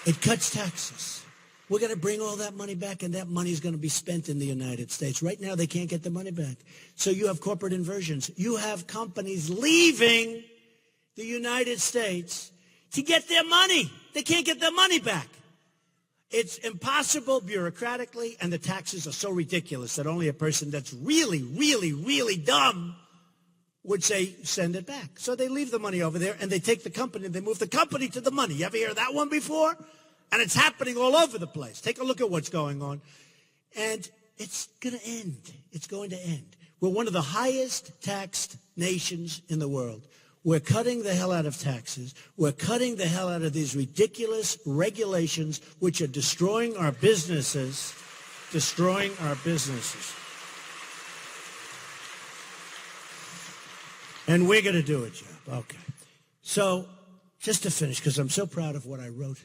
[SPEAKER 1] It cuts taxes. We're going to bring all that money back, and that money is going to be spent in the United States. Right now, they can't get the money back. So you have corporate inversions. You have companies leaving the United States to get their money. They can't get their money back. It's impossible bureaucratically, and the taxes are so ridiculous that only a person that's really, really, really dumb would say, send it back. So they leave the money over there, and they take the company, and they move the company to the money. You ever hear that one before? And it's happening all over the place. Take a look at what's going on. And it's going to end. It's going to end. We're one of the highest taxed nations in the world. We're cutting the hell out of taxes. We're cutting the hell out of these ridiculous regulations which are destroying our businesses. Destroying our businesses. And we're going to do a job. Okay. So, just to finish, because I'm so proud of what I wrote,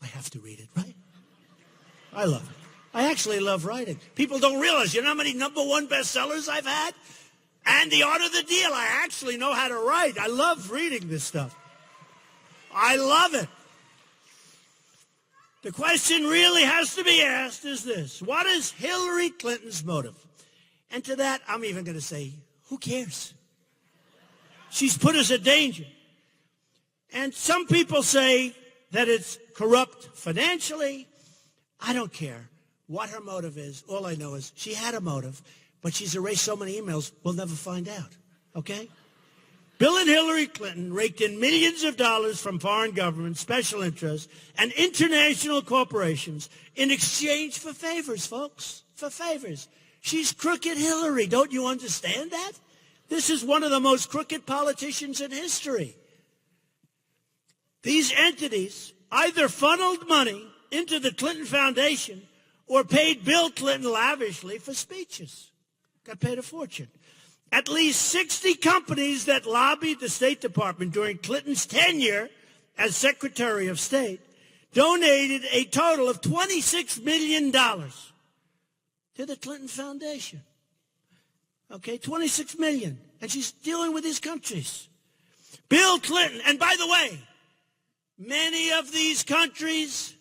[SPEAKER 1] I have to read it, right? I love it. I actually love writing. People don't realize, you know how many #1 bestsellers I've had? And The Art of the Deal. I actually know how to write. I love reading this stuff. I love it. The question really has to be asked is this: what is Hillary Clinton's motive? And to that, I'm even going to say, who cares? She's put us in danger. And some people say that it's corrupt financially. I don't care what her motive is. All I know is she had a motive, but she's erased so many emails, we'll never find out, okay? Bill and Hillary Clinton raked in millions of dollars from foreign governments, special interests, and international corporations in exchange for favors, folks, for favors. She's crooked Hillary. Don't you understand that? This is one of the most crooked politicians in history. These entities either funneled money into the Clinton Foundation or paid Bill Clinton lavishly for speeches. Got paid a fortune. At least 60 companies that lobbied the State Department during Clinton's tenure as Secretary of State donated a total of $26 million to the Clinton Foundation. Okay, $26 million. And she's dealing with these countries. Bill Clinton, and by the way, many of these countries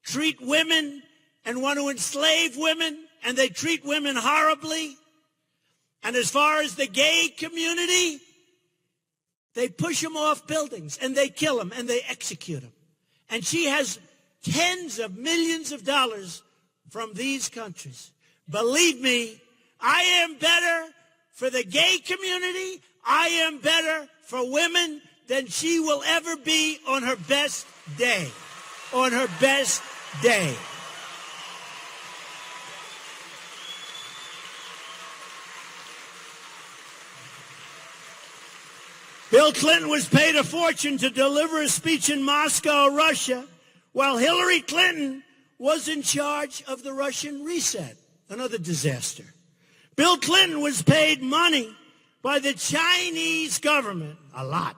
[SPEAKER 1] treat women and want to enslave women, and they treat women horribly. And as far as the gay community, they push them off buildings, and they kill them, and they execute them. And she has tens of millions of dollars from these countries. Believe me, I am better for the gay community. I am better for women than she will ever be on her best day. On her best day. Bill Clinton was paid a fortune to deliver a speech in Moscow, Russia, while Hillary Clinton was in charge of the Russian reset, another disaster. Bill Clinton was paid money by the Chinese government, a lot,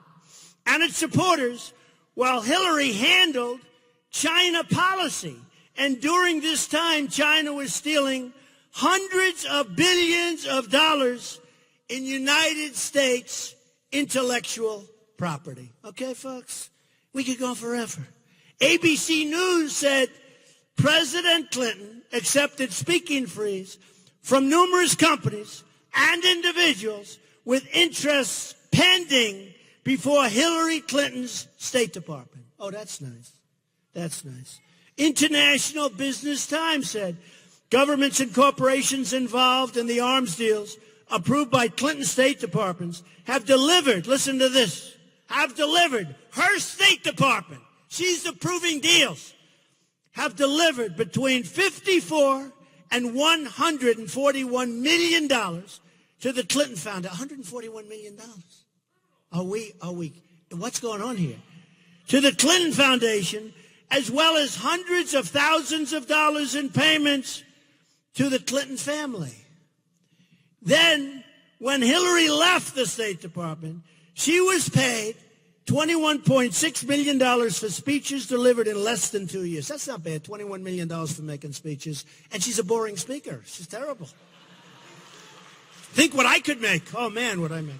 [SPEAKER 1] and its supporters, while Hillary handled China policy. And during this time, China was stealing hundreds of billions of dollars in United States intellectual property. Okay, folks? We could go forever. ABC News said President Clinton accepted speaking fees from numerous companies and individuals with interests pending before Hillary Clinton's State Department. Oh, that's nice. That's nice. International Business Times said governments and corporations involved in the arms deals approved by Clinton State Departments have delivered, listen to this, have delivered, her State Department, she's approving deals, have delivered between $54 and $141 million to the Clinton Foundation. $141 million. Are we, what's going on here? To the Clinton Foundation, as well as hundreds of thousands of dollars in payments to the Clinton family. Then, when Hillary left the State Department, she was paid $21.6 million for speeches delivered in less than 2 years. That's not bad, $21 million for making speeches. And she's a boring speaker. She's terrible. Think what I could make. Oh, man, what I make.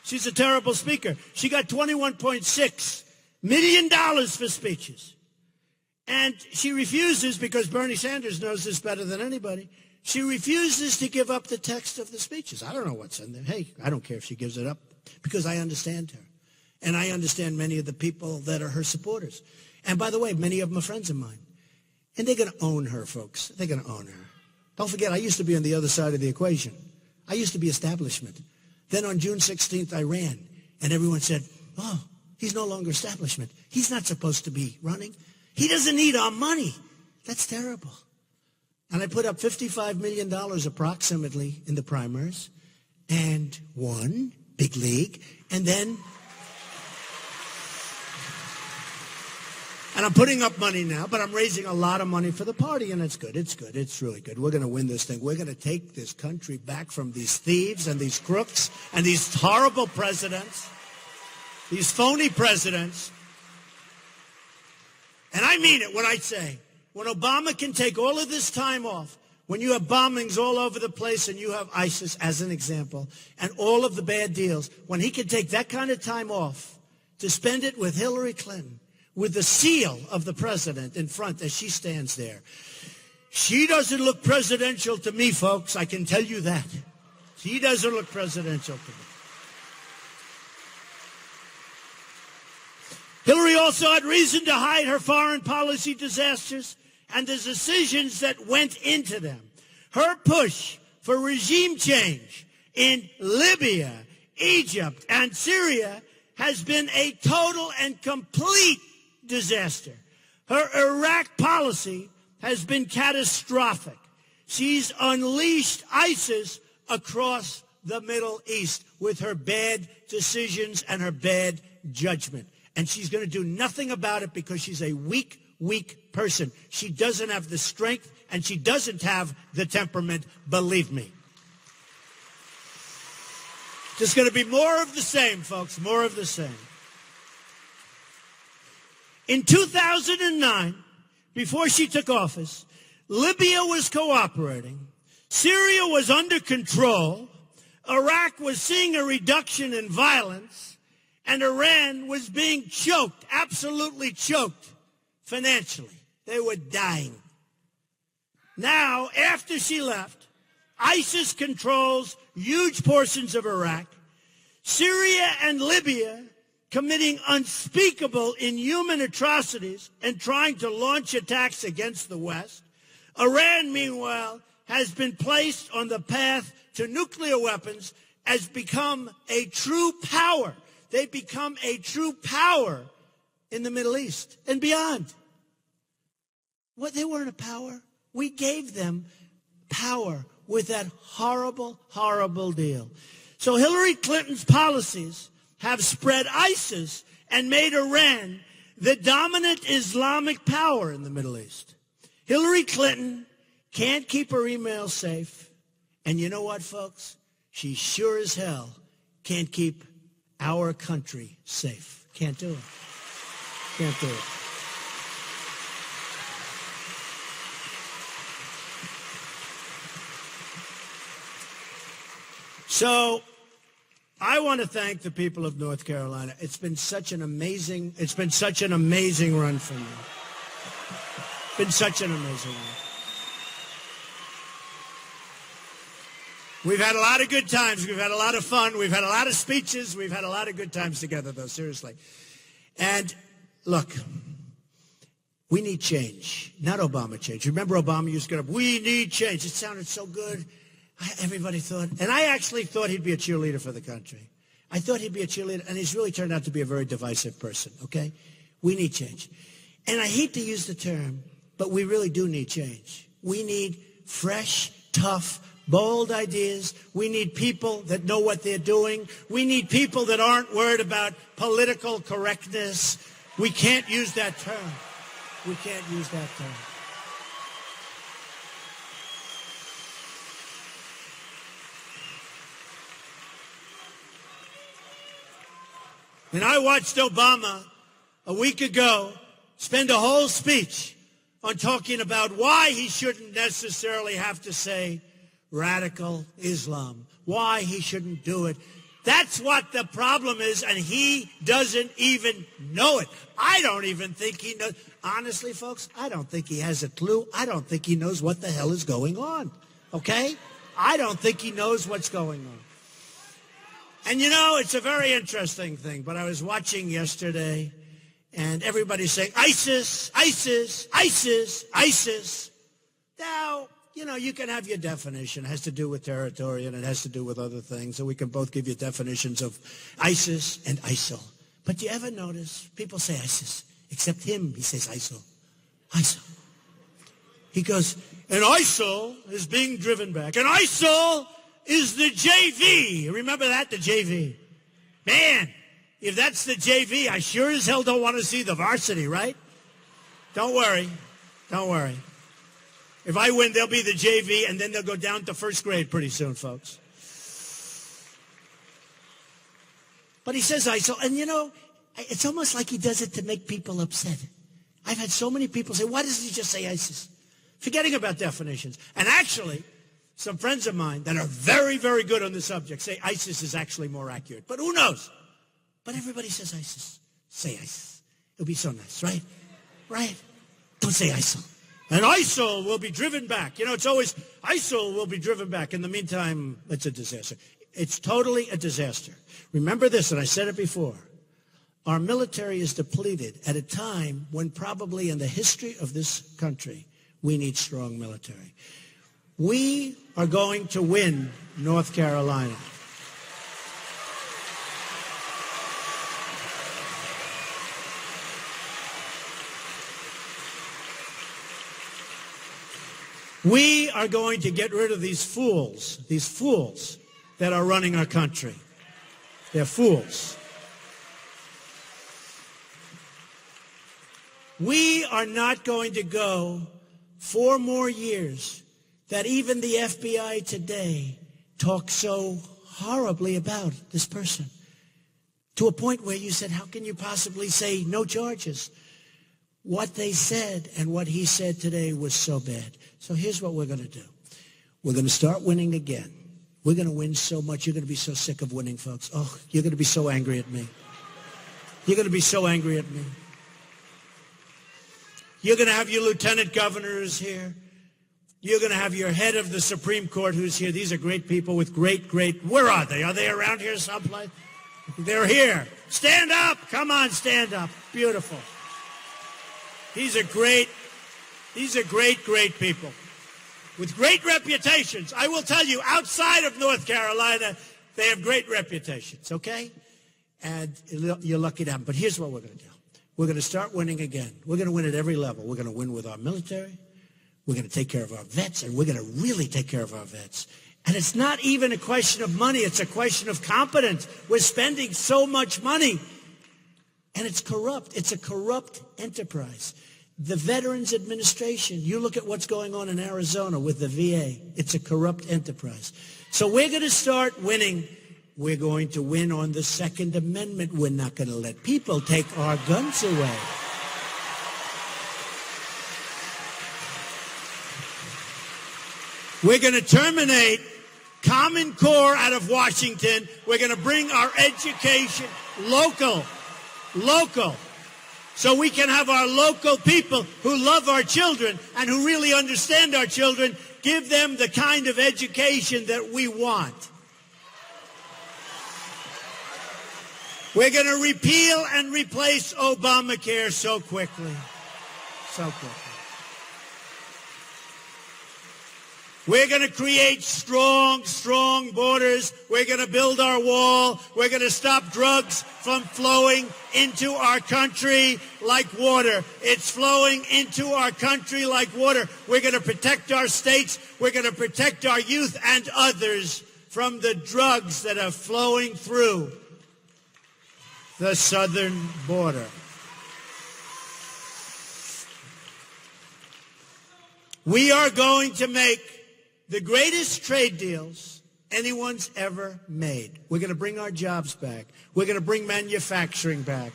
[SPEAKER 1] She's a terrible speaker. She got $21.6 million for speeches. And she refuses, because Bernie Sanders knows this better than anybody, she refuses to give up the text of the speeches. I don't know what's in there. Hey, I don't care if she gives it up, because I understand her. And I understand many of the people that are her supporters. And by the way, many of them are friends of mine. And they're going to own her, folks. They're going to own her. Don't forget, I used to be on the other side of the equation. I used to be establishment. Then on June 16th, I ran. And everyone said, oh, he's no longer establishment. He's not supposed to be running. He doesn't need our money. That's terrible. And I put up $55 million approximately in the primaries and won, big league. And then, and I'm putting up money now, but I'm raising a lot of money for the party, and it's good. It's good. It's really good. We're going to win this thing. We're going to take this country back from these thieves and these crooks and these horrible presidents, these phony presidents. And I mean it when I say when Obama can take all of this time off, when you have bombings all over the place and you have ISIS as an example, and all of the bad deals, when he can take that kind of time off to spend it with Hillary Clinton, with the seal of the president in front as she stands there. She doesn't look presidential to me, folks. I can tell you that. She doesn't look presidential to me. Hillary also had reason to hide her foreign policy disasters and the decisions that went into them. Her push for regime change in Libya, Egypt, and Syria has been a total and complete disaster. Her Iraq policy has been catastrophic. She's unleashed ISIS across the Middle East with her bad decisions and her bad judgment. And she's going to do nothing about it because she's a weak person. She doesn't have the strength and she doesn't have the temperament, believe me. Just going to be more of the same, folks, more of the same. In 2009, before she took office, Libya was cooperating, Syria was under control, Iraq was seeing a reduction in violence, and Iran was being choked, absolutely choked, financially. They were dying. Now, after she left, ISIS controls huge portions of Iraq, Syria and Libya committing unspeakable, inhuman atrocities and trying to launch attacks against the West. Iran, meanwhile, has been placed on the path to nuclear weapons, has become a true power. They become a true power in the Middle East and beyond. What, they weren't a power. We gave them power with that horrible, horrible deal. So Hillary Clinton's policies have spread ISIS and made Iran the dominant Islamic power in the Middle East. Hillary Clinton can't keep her emails safe. And you know what, folks? She sure as hell can't keep our country safe. Can't do it. Can't do it. So I want to thank the people of North Carolina. It's been such an amazing run for me. It's been such an amazing run. We've had a lot of good times. We've had a lot of fun. We've had a lot of speeches. We've had a lot of good times together, though, seriously. And look, we need change, not Obama change. Remember Obama used to get up, we need change. It sounded so good. Everybody thought, and I actually thought he'd be a cheerleader for the country. I thought he'd be a cheerleader, and he's really turned out to be a very divisive person, okay? We need change. And I hate to use the term, but we really do need change. We need fresh, tough, bold ideas. We need people that know what they're doing. We need people that aren't worried about political correctness. We can't use that term. We can't use that term. And I watched Obama a week ago spend a whole speech on talking about why he shouldn't necessarily have to say radical Islam, why he shouldn't do it. That's what the problem is, and he doesn't even know it. I don't even think he knows. Honestly, folks, I don't think he has a clue. I don't think he knows what the hell is going on, okay? I don't think he knows what's going on. And you know, it's a very interesting thing, but I was watching yesterday, and everybody's saying, ISIS, ISIS, ISIS, ISIS. Now, you know, you can have your definition. It has to do with territory, and it has to do with other things, and we can both give you definitions of ISIS and ISIL. But do you ever notice people say ISIS, except him, he says ISIL, ISIL. He goes, and ISIL is being driven back, and ISIL is the JV. Remember that, the JV? Man, if that's the JV, I sure as hell don't want to see the varsity, right? Don't worry. Don't worry. If I win, they'll be the JV, and then they'll go down to first grade pretty soon, folks. But he says ISIL, and you know, it's almost like he does it to make people upset. I've had so many people say, why doesn't he just say ISIS? Forgetting about definitions. And actually, some friends of mine that are very, very good on the subject say ISIS is actually more accurate. But who knows? But everybody says ISIS. Say ISIS. It'll be so nice, right? Right? Don't say ISIL. And ISIL will be driven back. You know, it's always, ISIL will be driven back. In the meantime, it's a disaster. It's totally a disaster. Remember this, and I said it before. Our military is depleted at a time when probably in the history of this country, we need strong military. We are going to win North Carolina. We are going to get rid of these fools that are running our country. They're fools. We are not going to go 4 more years that even the FBI today talks so horribly about this person, to a point where you said, how can you possibly say no charges? What they said and what he said today was so bad. So here's what we're going to do. We're going to start winning again. We're going to win so much. You're going to be so sick of winning, folks. Oh, you're going to be so angry at me. You're going to be so angry at me. You're going to have your lieutenant governors here. You're going to have your head of the Supreme Court who's here. These are great people with great, where are they? Are they around here someplace? They're here. Stand up. Come on, stand up. Beautiful. These are great people with great reputations. I will tell you, outside of North Carolina, they have great reputations, okay? And you're lucky to have them. But here's what we're going to do. We're going to start winning again. We're going to win at every level. We're going to win with our military. We're going to take care of our vets, and we're going to really take care of our vets. And it's not even a question of money. It's a question of competence. We're spending so much money, and it's corrupt. It's a corrupt enterprise. The Veterans Administration, you look at what's going on in Arizona with the VA. It's a corrupt enterprise. So we're going to start winning. We're going to win on the Second Amendment. We're not going to let people take our guns away. We're going to terminate Common Core out of Washington. We're going to bring our education local. So we can have our local people who love our children and who really understand our children, give them the kind of education that we want. We're going to repeal and replace Obamacare so quickly. We're going to create strong borders. We're going to build our wall. We're going to stop drugs from flowing into our country like water. It's flowing into our country like water. We're going to protect our states. We're going to protect our youth and others from the drugs that are flowing through the southern border. We are going to make the greatest trade deals anyone's ever made. We're going to bring our jobs back. We're going to bring manufacturing back.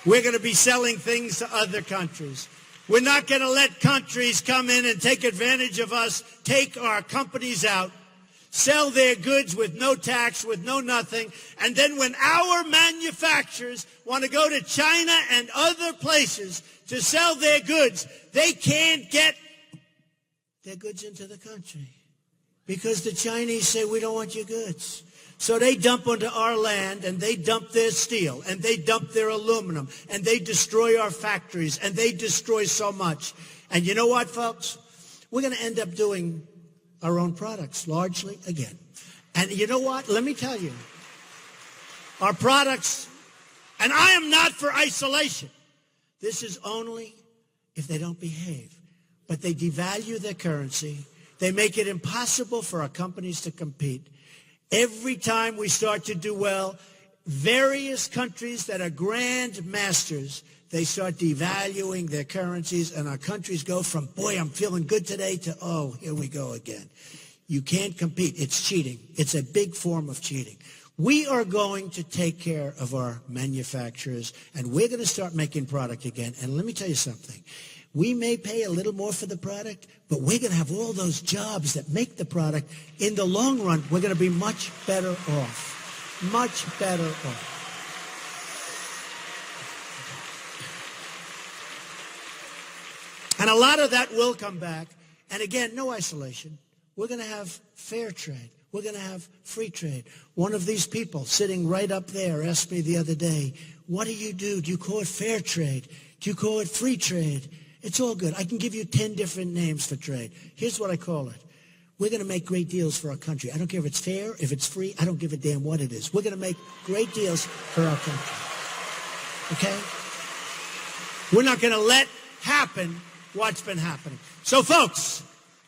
[SPEAKER 1] We're going to be selling things to other countries. We're not going to let countries come in and take advantage of us, take our companies out, sell their goods with no tax, with no nothing, and then when our manufacturers want to go to China and other places to sell their goods, they can't get their goods into the country because the Chinese say, we don't want your goods. So they dump onto our land, and they dump their steel, and they dump their aluminum, and they destroy our factories, and they destroy so much. And you know what, folks? We're going to end up doing our own products largely again. And you know what? Let me tell you, our products, and I am not for isolation. This is only if they don't behave. But they devalue their currency. They make it impossible for our companies to compete. Every time we start to do well, various countries that are grand masters, they start devaluing their currencies, and our countries go from, boy, I'm feeling good today, to, oh, here we go again. You can't compete. It's cheating. It's a big form of cheating. We are going to take care of our manufacturers, and we're going to start making product again. And let me tell you something. We may pay a little more for the product, but we're going to have all those jobs that make the product. In the long run, we're going to be much better off. Much better off. And a lot of that will come back. And again, no isolation. We're going to have fair trade. We're going to have free trade. One of these people sitting right up there asked me the other day, what do? Do you call it fair trade? Do you call it free trade? It's all good. I can give you 10 different names for trade. Here's what I call it. We're going to make great deals for our country. I don't care if it's fair, if it's free. I don't give a damn what it is. We're going to make great deals for our country. Okay? We're not going to let happen what's been happening. So, folks,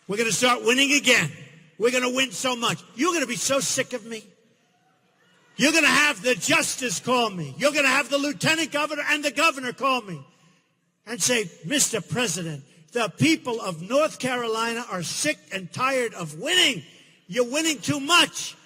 [SPEAKER 1] we're going to start winning again. We're going to win so much. You're going to be so sick of me. You're going to have the justice call me. You're going to have the lieutenant governor and the governor call me and say, Mr. President, the people of North Carolina are sick and tired of winning. You're winning too much.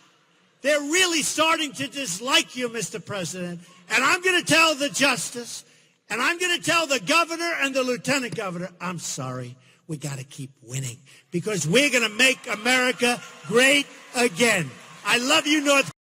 [SPEAKER 1] They're really starting to dislike you, Mr. President. And I'm going to tell the justice, and I'm going to tell the governor and the lieutenant governor, I'm sorry, we got to keep winning because we're going to make America great again. I love you, North